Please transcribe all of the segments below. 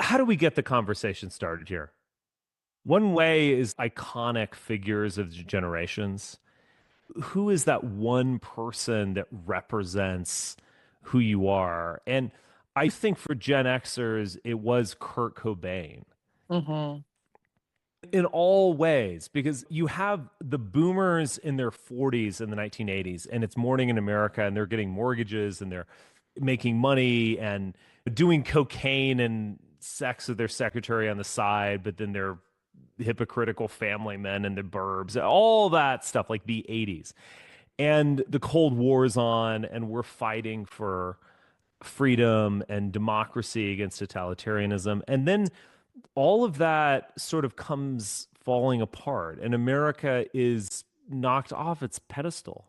how do we get the conversation started here? One way is iconic figures of generations. Who is that one person that represents who you are? And I think for Gen Xers, it was Kurt Cobain Hmm. in all ways, because you have the boomers in their 40s in the 1980s, and it's morning in America, and they're getting mortgages and they're making money and doing cocaine and sex with their secretary on the side, but then they're hypocritical family men in the burbs, all that stuff, like the 80s. And the Cold War's on, and we're fighting for freedom and democracy against totalitarianism. And then all of that sort of comes falling apart, and America is knocked off its pedestal.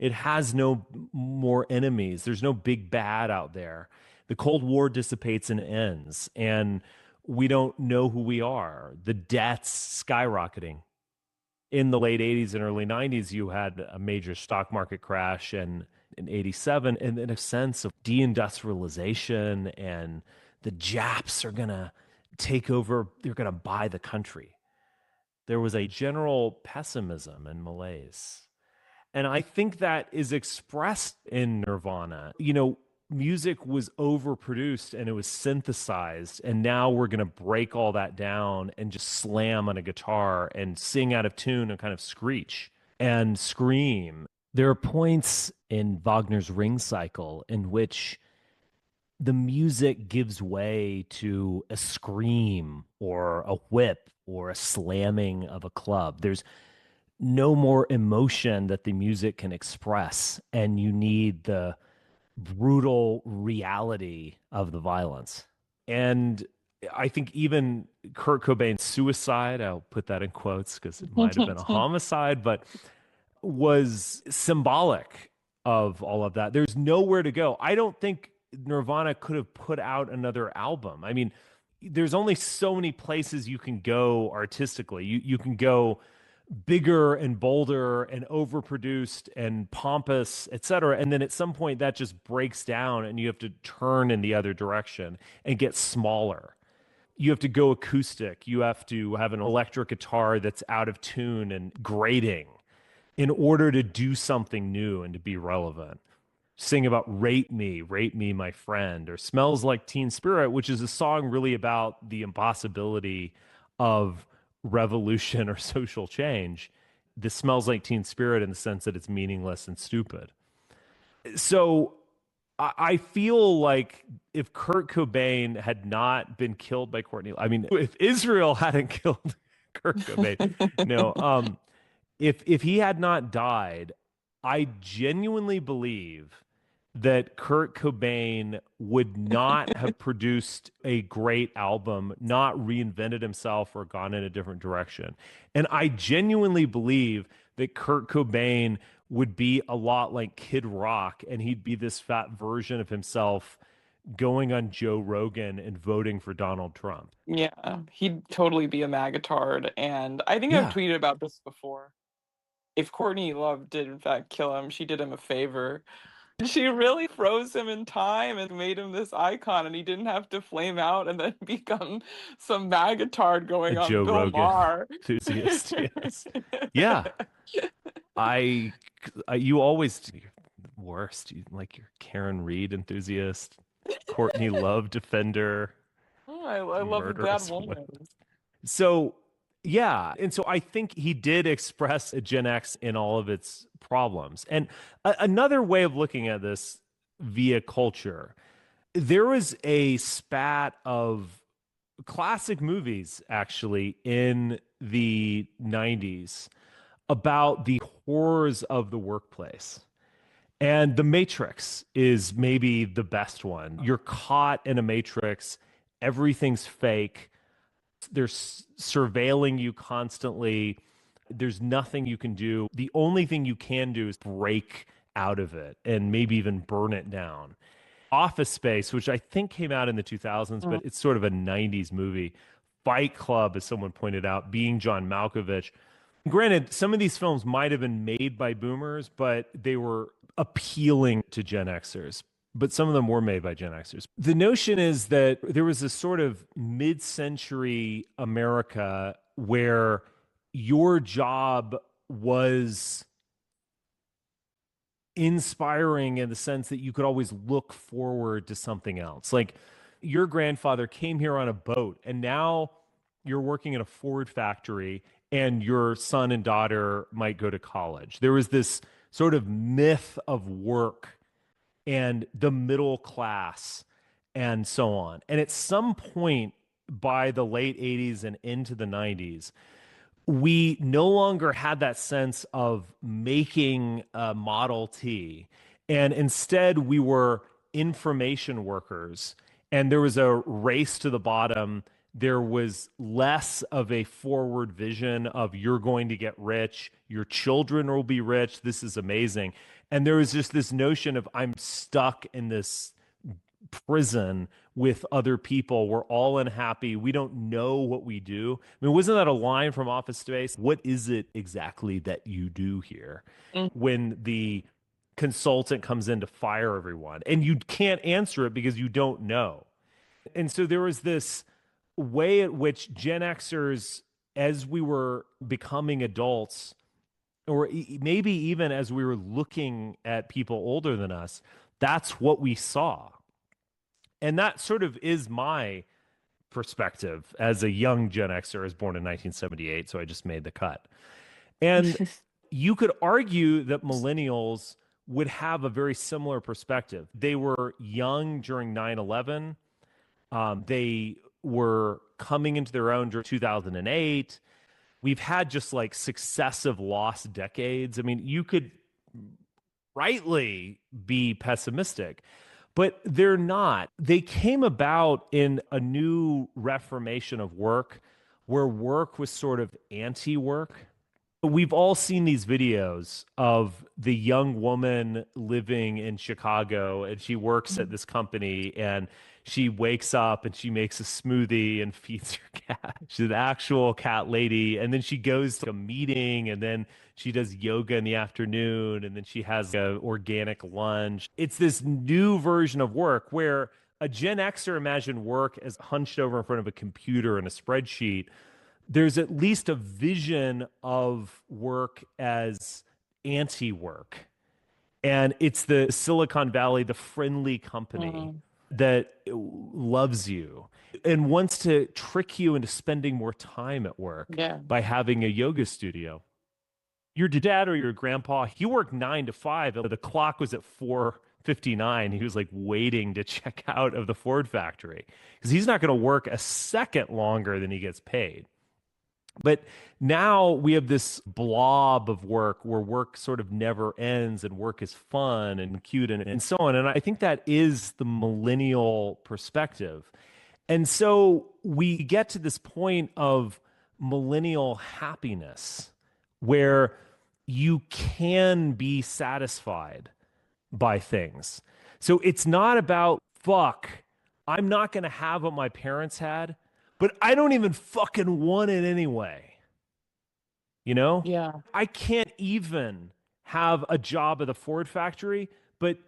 It has no more enemies. There's no big bad out there. The Cold War dissipates and ends, and we don't know who we are. The debts skyrocketing. In the late 80s and early 90s, you had a major stock market crash, and in 87, and in a sense of deindustrialization, and the Japs are going to take over, they're going to buy the country. There was a general pessimism and malaise. And I think that is expressed in Nirvana. Music was overproduced and it was synthesized. And now we're going to break all that down and just slam on a guitar and sing out of tune and kind of screech and scream. There are points in Wagner's Ring Cycle in which the music gives way to a scream or a whip or a slamming of a club. There's no more emotion that the music can express, and you need the brutal reality of the violence. And I think even Kurt Cobain's suicide, I'll put that in quotes because it might have been a homicide, but was symbolic of all of that. There's nowhere to go. I don't think Nirvana could have put out another album. I mean, there's only so many places you can go artistically. You can go bigger and bolder and overproduced and pompous, et cetera. And then at some point that just breaks down and you have to turn in the other direction and get smaller. You have to go acoustic. You have to have an electric guitar that's out of tune and grating in order to do something new and to be relevant. Sing about Rate Me, My Friend, or Smells Like Teen Spirit, which is a song really about the impossibility of revolution or social change. This smells like Teen Spirit in the sense that it's meaningless and stupid. So I feel like if Kurt Cobain had not been killed by Courtney, I mean, if Israel hadn't killed Kurt Cobain, no, if he had not died, I genuinely believe that Kurt Cobain would not have produced a great album, not reinvented himself or gone in a different direction. And I genuinely believe that Kurt Cobain would be a lot like Kid Rock, and he'd be this fat version of himself going on Joe Rogan and voting for Donald Trump. Yeah, he'd totally be a magatard. And I think I've Yeah, tweeted about this before. If Courtney Love did in fact kill him, she did him a favor. She really froze him in time and made him this icon, and he didn't have to flame out and then become some magatard a going on Joe Bill Rogan Maher. enthusiast. Yes. Yeah. I, you always, you're the worst. You like your Karen Reed enthusiast, Courtney Love defender, Oh, I love a bad murderous woman. woman. So, yeah. And so I think he did express a Gen X in all of its problems. And another way of looking at this via culture, there was a spat of classic movies actually in the 90s about the horrors of the workplace. And The Matrix is maybe the best one. You're caught in a matrix, everything's fake, they're surveilling you constantly. There's nothing you can do. The only thing you can do is break out of it and maybe even burn it down. Office Space, which I think came out in the 2000s, Mm. but it's sort of a 90s movie. Fight Club, as someone pointed out, being John Malkovich. Granted, some of these films might have been made by boomers, but they were appealing to Gen Xers but some of them were made by Gen Xers. The notion is that there was this sort of mid-century America where your job was inspiring in the sense that you could always look forward to something else. Like your grandfather came here on a boat and now you're working in a Ford factory and your son and daughter might go to college. There was this sort of myth of work and the middle class and so on. And at some point by the late 80s and into the 90s, we no longer had that sense of making a Model T. And instead, we were information workers. And there was a race to the bottom. There was less of a forward vision of you're going to get rich, your children will be rich. This is amazing. And there was just this notion of I'm stuck in this prison with other people. We're all unhappy. We don't know what we do. I mean, wasn't that a line from Office Space? What is it exactly that you do here? Mm. When the consultant comes in to fire everyone and you can't answer it because you don't know. And so there was this way at which Gen Xers, as we were becoming adults, or maybe even as we were looking at people older than us, that's what we saw. And that sort of is my perspective as a young Gen Xer. I was born in 1978, so I just made the cut. And you could argue that millennials would have a very similar perspective. They were young during 9/11. They were coming into their own during 2008. We've had just like successive lost decades. I mean, you could rightly be pessimistic, but they're not. They came about in a new reformation of work where work was sort of anti-work. We've all seen these videos of the young woman living in Chicago and she works at this company and she wakes up and she makes a smoothie and feeds her cat. She's an actual cat lady. And then she goes to a meeting and then she does yoga in the afternoon and then she has an organic lunch. It's this new version of work where a Gen Xer imagined work as hunched over in front of a computer and a spreadsheet. There's at least a vision of work as anti-work. And it's the Silicon Valley, the friendly company that loves you and wants to trick you into spending more time at work Yeah. by having a yoga studio. Your dad or your grandpa, he worked 9 to 5. The clock was at 4:59. He was like waiting to check out of the Ford factory because he's not going to work a second longer than he gets paid. But now we have this blob of work where work sort of never ends and work is fun and cute and so on. And I think that is the millennial perspective. And so we get to this point of millennial happiness where you can be satisfied by things. So it's not about, fuck, I'm not going to have what my parents had, but I don't even fucking want it anyway. You know? Yeah. I can't even have a job at the Ford factory, but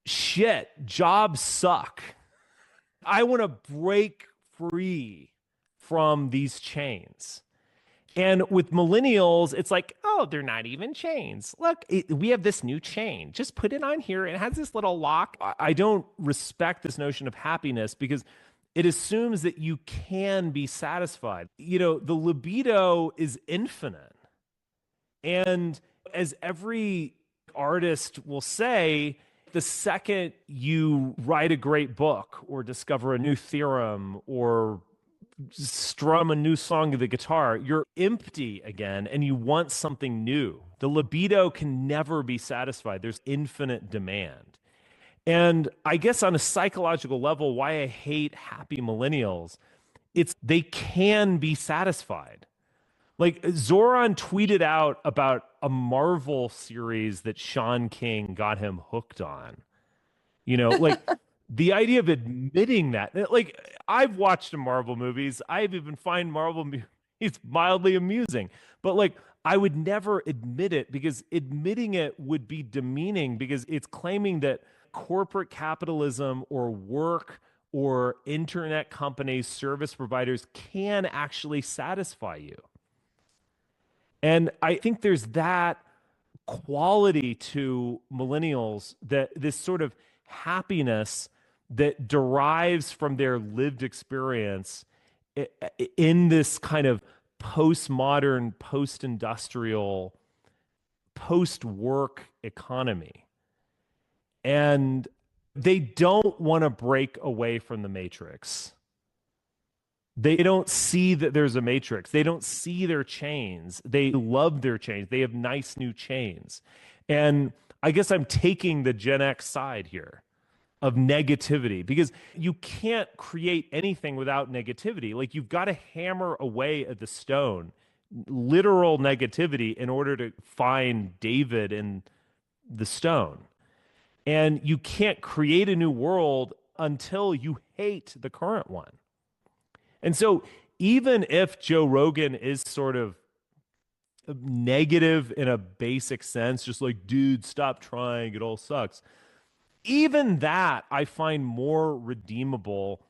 shit, jobs suck. I want to break free from these chains. And with millennials, it's like, oh, they're not even chains. Look, we have this new chain. Just put it on here. It has this little lock. I don't respect this notion of happiness because it assumes that you can be satisfied. You know, the libido is infinite. And as every artist will say, the second you write a great book or discover a new theorem or strum a new song of the guitar, you're empty again and you want something new. The libido can never be satisfied. There's infinite demand. And I guess on a psychological level, why I hate happy millennials, it's they can be satisfied. Like Zoran tweeted out about a Marvel series that Sean King got him hooked on. You know, like the idea of admitting that, like I've watched Marvel movies. I've even find Marvel movies mildly amusing, but like I would never admit it because admitting it would be demeaning because it's claiming that corporate capitalism or work or internet companies, service providers can actually satisfy you. And I think there's that quality to millennials, that this sort of happiness that derives from their lived experience in this kind of postmodern, post-industrial, post-work economy. And they don't want to break away from the matrix. They don't see that there's a matrix. They don't see their chains. They love their chains. They have nice new chains. And I guess I'm taking the Gen X side here of negativity, because you can't create anything without negativity. Like, you've got to hammer away at the stone, literal negativity, in order to find David in the stone. And you can't create a new world until you hate the current one. And so, even if Joe Rogan is sort of negative in a basic sense, just like, dude, stop trying, it all sucks, even that I find more redeemable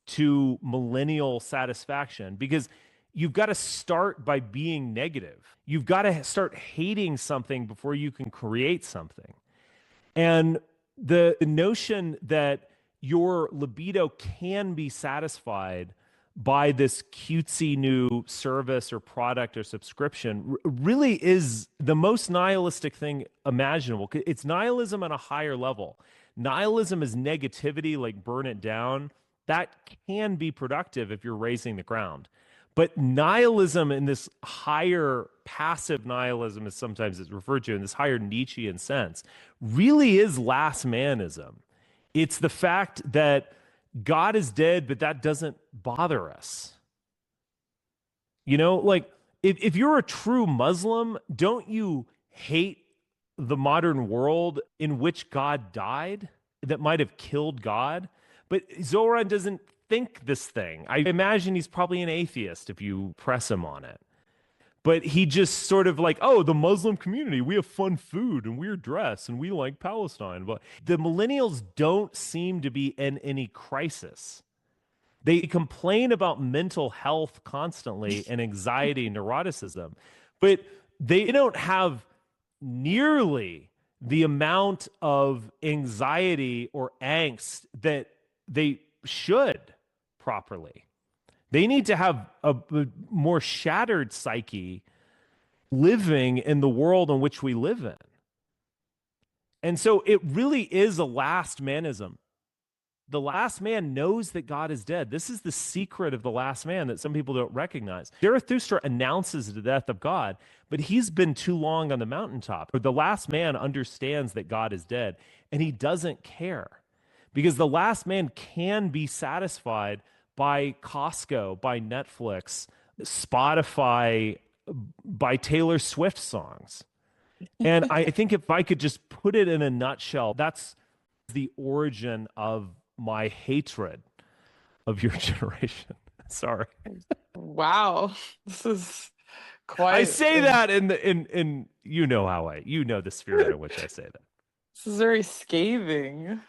to millennial satisfaction, because you've got to start by being negative. You've got to start hating something before you can create something. And the notion that your libido can be satisfied by this cutesy new service or product or subscription really is the most nihilistic thing imaginable. It's nihilism on a higher level. Nihilism is negativity, like burn it down. That can be productive if you're raising the ground. But nihilism, in this higher passive nihilism, as sometimes it's referred to, in this higher Nietzschean sense, really is last manism. It's the fact that God is dead, but that doesn't bother us. You know, like, if you're a true Muslim, don't you hate the modern world in which God died that might have killed God? But Zoran doesn't think this thing. I imagine he's probably an atheist if you press him on it. But he just sort of like, oh, the Muslim community, we have fun food and weird dress and we like Palestine. But the millennials don't seem to be in any crisis. They complain about mental health constantly and anxiety and neuroticism, but they don't have nearly the amount of anxiety or angst that they should properly. They need to have a more shattered psyche living in the world in which we live in. And so it really is a last manism. The last man knows that God is dead. This is the secret of the last man that some people don't recognize. Zarathustra announces the death of God, but he's been too long on the mountaintop. The last man understands that God is dead, and he doesn't care, because the last man can be satisfied by Costco, by Netflix, Spotify, by Taylor Swift songs. And I think if I could just put it in a nutshell, that's the origin of my hatred of your generation. Sorry. Wow. This is I quite say that in you know how you know the spirit in which I say that. this is very scathing.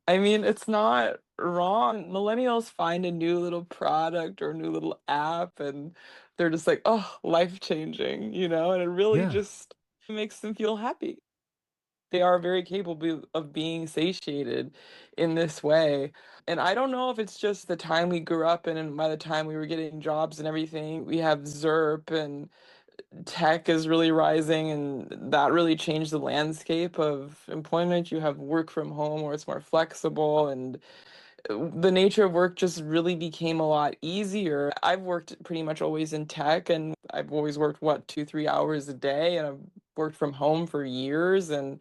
I mean, it's not wrong. Millennials find a new little product or a new little app and they're just like, oh, life changing, and it really Yeah. just makes them feel happy. They are very capable of being satiated in this way. And I don't know if it's just the time we grew up in, and by the time we were getting jobs and everything, we have ZERP and tech is really rising, and that really changed the landscape of employment. You have work from home where it's more flexible, and the nature of work just really became a lot easier. I've worked pretty much always in tech, and I've always worked, 2, 3 hours a day, and I've worked from home for years. And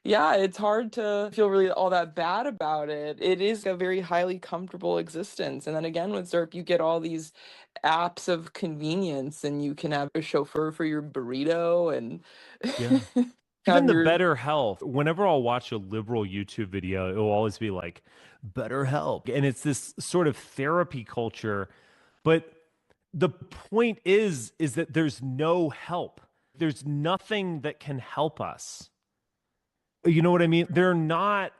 yeah, it's hard to feel really all that bad about it. It is a very highly comfortable existence. And then again, with ZERP, you get all these apps of convenience, and you can have a chauffeur for your burrito and Yeah. Even have the your better health. Whenever I'll watch a liberal YouTube video, it will always be like, better help. And it's this sort of therapy culture. But the point is that there's no help. There's nothing that can help us. You know what I mean? They're not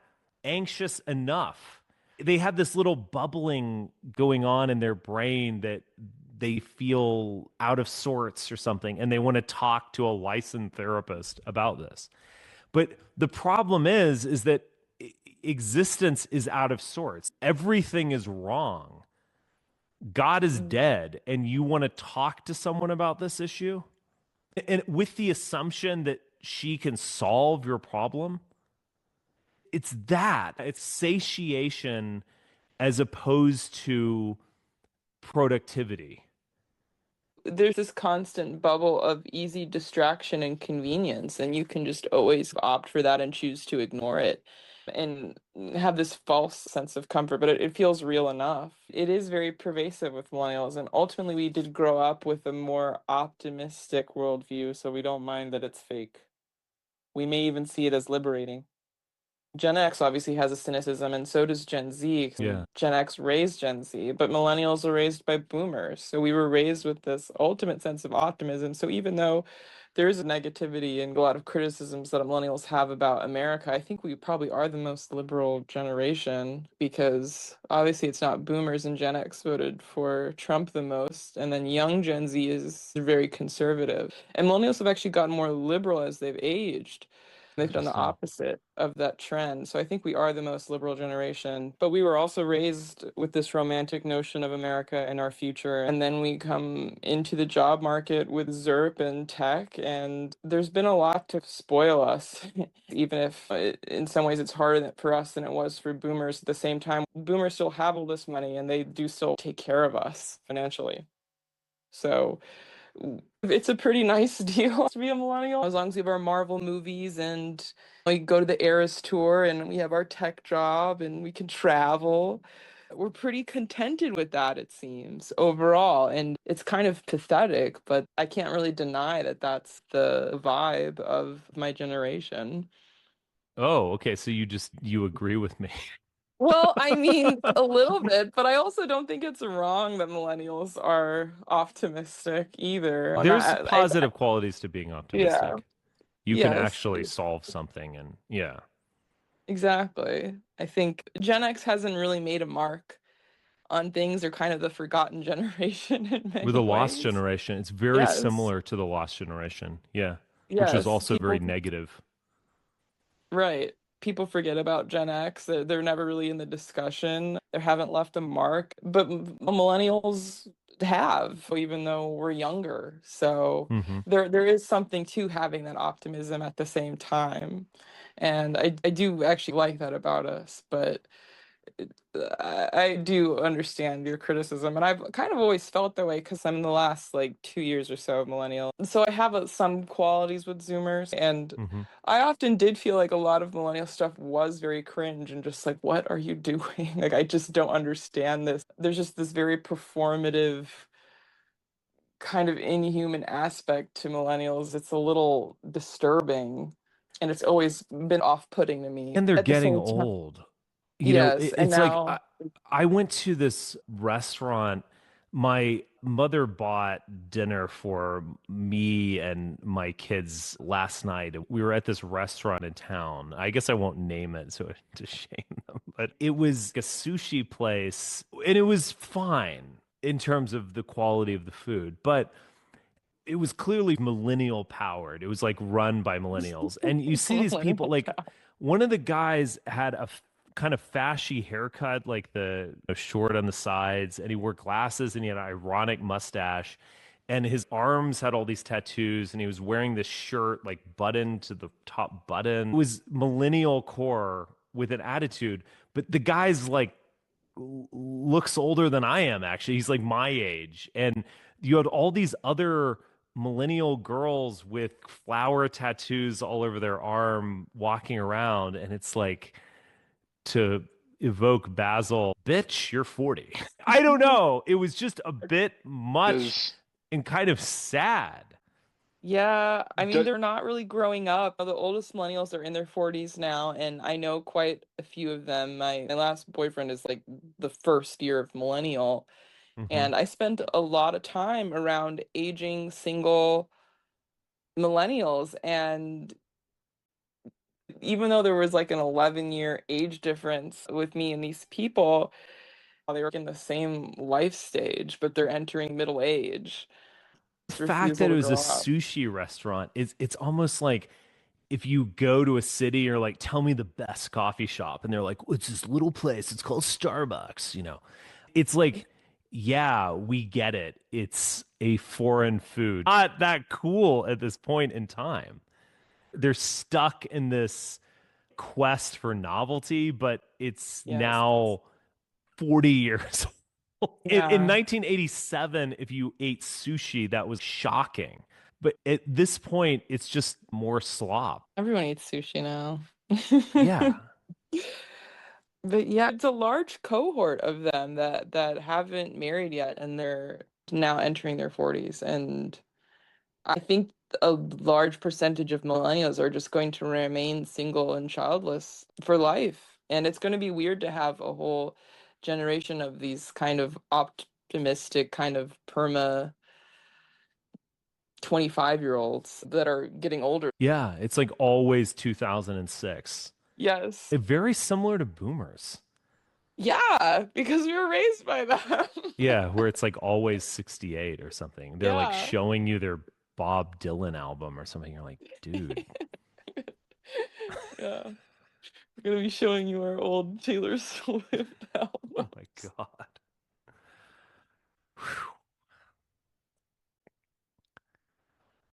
anxious enough. They have this little bubbling going on in their brain that they feel out of sorts or something, and they want to talk to a licensed therapist about this. But the problem is that existence is out of sorts. Everything is wrong. God is dead, and you want to talk to someone about this issue? And with the assumption that she can solve your problem, it's satiation as opposed to productivity. There's this constant bubble of easy distraction and convenience, and you can just always opt for that and choose to ignore it and have this false sense of comfort, but it feels real enough. It is very pervasive with millennials, and ultimately, we did grow up with a more optimistic worldview, so we don't mind that it's fake. We may even see it as liberating. Gen X obviously has a cynicism, and so does Gen Z. Yeah. Gen X raised Gen Z, but millennials are raised by boomers. So we were raised with this ultimate sense of optimism. So even though there is a negativity and a lot of criticisms that millennials have about America, I think we probably are the most liberal generation because obviously it's not boomers and Gen X voted for Trump the most, and then young Gen Z is very conservative. And millennials have actually gotten more liberal as they've aged. They've done the Interesting. opposite of that trend. So I think we are the most liberal generation. But we were also raised with this romantic notion of America and our future. And then we come into the job market with ZERP and tech. And there's been a lot to spoil us, even if in some ways it's harder for us than it was for boomers. At the same time, boomers still have all this money and they do still take care of us financially. So it's a pretty nice deal to be a millennial as long as we have our Marvel movies and we go to the Eras tour and we have our tech job and we can travel. We're pretty contented with that, it seems, overall. And it's kind of pathetic, but I can't really deny that that's the vibe of my generation. Oh, okay. So you agree with me. Well, I mean, a little bit, but I also don't think it's wrong that millennials are optimistic either. There's positive qualities to being Yeah. optimistic. You can Yes, actually solve something and yeah. exactly. I think Gen X hasn't really made a mark on things. They're kind of the forgotten generation in With a many lost ways. generation, it's very Yes, similar to the lost generation. Yeah. Which was yes. also very People, negative. right. People forget about Gen X. They're never really in the discussion. They haven't left a mark, but millennials have, even though we're younger. So Hmm. there is something to having that optimism at the same time. And I do actually like that about us, but I do understand your criticism, and I've kind of always felt that way because I'm in the last like 2 years or so millennial. So I have some qualities with Zoomers, and Hmm. I often did feel like a lot of millennial stuff was very cringe and just like, what are you doing? Like, I just don't understand this. There's just this very performative, kind of inhuman aspect to millennials. It's a little disturbing, and it's always been off-putting to me. And they're At the getting same time, old. yes, and It's like now. I went to this restaurant. My mother bought dinner for me and my kids last night. We were at this restaurant in town. I guess I won't name it so to shame them, but it was a sushi place and it was fine in terms of the quality of the food, but it was clearly millennial powered. It was like run by millennials. And you see these people Millennial like one of the guys had a kind of fashy haircut, like the short on the sides, and he wore glasses and he had an ironic mustache. And his arms had all these tattoos, and he was wearing this shirt like buttoned to the top button. It was millennial core with an attitude, but the guy's like looks older than I am, actually. He's like my age. And you had all these other millennial girls with flower tattoos all over their arm walking around. And it's like to evoke Basil, bitch, you're 40. I don't know. It was just a bit much Does and kind of sad. Yeah, I mean, does they're not really growing up. The oldest millennials are in their 40s now, and I know quite a few of them. My last boyfriend is like the first year of millennial, Hmm. and I spent a lot of time around aging single millennials, and even though there was like an 11-year age difference with me and these people, they were in the same life stage, but they're entering middle age. The This fact that refusal it to was a grow up. sushi restaurant is it's almost like if you go to a city, you're like, tell me the best coffee shop. And they're like, well, it's this little place. It's called Starbucks, you know. It's like, yeah, we get it. It's a foreign food. Not that cool at this point in time. They're stuck in this quest for novelty, but it's Yes. now 40 years old. In Yeah. 1987, if you ate sushi, that was shocking. But at this point, it's just more slop. Everyone eats sushi now. Yeah. But yeah, it's a large cohort of them that haven't married yet and they're now entering their 40s. And I think a large percentage of millennials are just going to remain single and childless for life. And it's going to be weird to have a whole generation of these kind of optimistic, kind of perma 25-year-olds that are getting older. Yeah. It's like always 2006. Yes. Very similar to boomers. Yeah, because we were raised by them. Yeah. Where it's like always 68 or something. They're like Yeah. showing you their Bob Dylan album or something. You're like, dude. Yeah. We're gonna be showing you our old Taylor Swift Oh my albums. God.